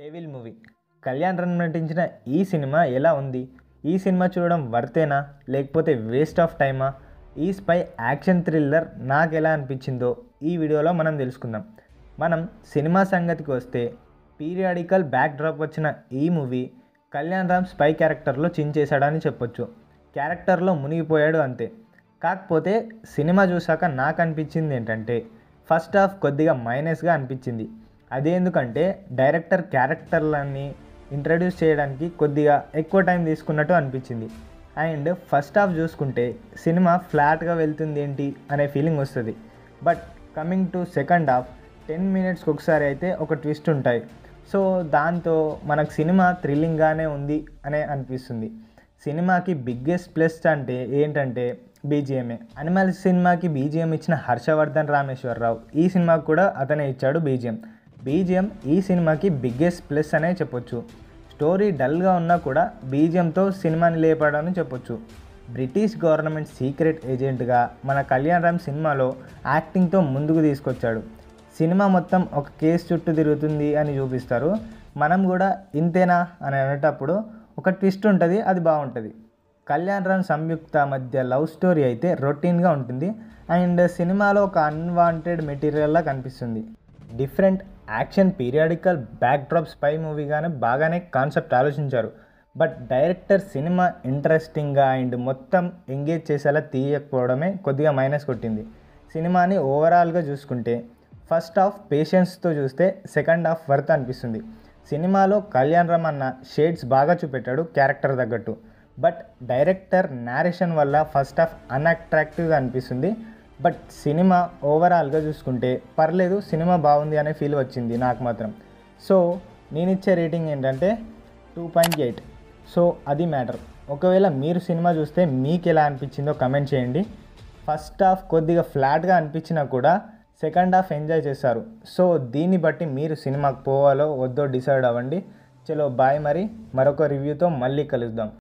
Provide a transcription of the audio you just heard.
Devil movie Kalyan Ram నటించిన ఈ cinema ఎలా ఉంది? ఈ సినిమా చూడడం వర్తేనా లేకపోతే వేస్ట్ ఆఫ్ టైమా? ఈ స్పై యాక్షన్ థ్రిల్లర్ నాకు ఎలా అనిపించిందో ఈ వీడియోలో మనం తెలుసుకుందాం. మనం సినిమా సంగతికి వస్తే పీరియాడికల్ బ్యాక్ డ్రాప్ వచ్చిన ఈ మూవీ కళ్యాణ్ రామ్ స్పై క్యారెక్టర్లో చించేశాడని చెప్పొచ్చు. క్యారెక్టర్లో మునిగిపోయాడు అంతే. కాకపోతే సినిమా చూసాక నాకు అనిపించింది ఏంటంటే ఫస్ట్ హాఫ్ కొద్దిగా మైనస్గా అనిపించింది. అదేందుకంటే డైరెక్టర్ క్యారెక్టర్లన్నీ ఇంట్రడ్యూస్ చేయడానికి కొద్దిగా ఎక్కువ టైం తీసుకున్నట్టు అనిపించింది. అండ్ ఫస్ట్ హాఫ్ చూసుకుంటే సినిమా ఫ్లాట్గా వెళ్తుంది ఏంటి అనే ఫీలింగ్ వస్తుంది. But coming to second half 10 minutesకి ఒకసారి అయితే ఒక ట్విస్ట్ ఉంటాయి. సో దాంతో మనకు సినిమా థ్రిల్లింగ్గానే ఉంది అనే అనిపిస్తుంది. సినిమాకి బిగ్గెస్ట్ ప్లస్ అంటే ఏంటంటే బీజిఎంఏ. అనిమల్ సినిమాకి బీజిఎం ఇచ్చిన హర్షవర్ధన్ రామేశ్వరరావు ఈ సినిమాకి కూడా అతనే ఇచ్చాడు బీజిఎం ఈ సినిమాకి బిగ్గెస్ట్ ప్లస్ అనే చెప్పొచ్చు. స్టోరీ డల్గా ఉన్నా కూడా బీజిఎంతో సినిమాని లేపాడని చెప్పొచ్చు. బ్రిటిష్ గవర్నమెంట్ సీక్రెట్ ఏజెంట్గా మన కళ్యాణ్ రామ్ సినిమాలో యాక్టింగ్తో ముందుకు తీసుకొచ్చాడు. సినిమా మొత్తం ఒక కేసు చుట్టూ తిరుగుతుంది అని చూపిస్తారు. మనం కూడా ఇంతేనా అని అనేటప్పుడు ఒక ట్విస్ట్ ఉంటుంది, అది బాగుంటుంది. కళ్యాణ్ రామ్ సంయుక్త మధ్య లవ్ స్టోరీ అయితే రొటీన్గా ఉంటుంది. అండ్ సినిమాలో ఒక అన్వాంటెడ్ మెటీరియల్లా కనిపిస్తుంది. Different action periodical back drop spy మూవీగానే బాగానే కాన్సెప్ట్ ఆలోచించారు. బట్ డైరెక్టర్ సినిమా ఇంట్రెస్టింగ్గా అండ్ మొత్తం ఎంగేజ్ చేసేలా తీయకపోవడమే కొద్దిగా మైనస్ కొట్టింది. సినిమాని ఓవరాల్గా చూసుకుంటే ఫస్ట్ హాఫ్ పేషెన్స్తో చూస్తే సెకండ్ హాఫ్ వర్త్ అనిపిస్తుంది. సినిమాలో కళ్యాణ్ రామ్ అన్న షేడ్స్ బాగా చూపెట్టాడు క్యారెక్టర్ తగ్గట్టు. బట్ డైరెక్టర్ నేరేషన్ వల్ల ఫస్ట్ హాఫ్ అన్అట్రాక్టివ్గా అనిపిస్తుంది. బట్ సినిమా ఓవరాల్గా చూసుకుంటే పర్లేదు, సినిమా బాగుంది అనే ఫీల్ వచ్చింది నాకు మాత్రం. సో నేను ఇచ్చే రేటింగ్ ఏంటంటే 2.8. సో అది మ్యాటర్. ఒకవేళ మీరు సినిమా చూస్తే మీకు ఎలా అనిపించిందో కమెంట్ చేయండి. ఫస్ట్ హాఫ్ కొద్దిగా ఫ్లాట్గా అనిపించినా కూడా సెకండ్ హాఫ్ ఎంజాయ్ చేశారు. సో దీన్ని బట్టి మీరు సినిమాకి పోవాలో వద్దో డిసైడ్ అవ్వండి. చలో బాయ్, మరి మరొక రివ్యూతో మళ్ళీ కలుద్దాం.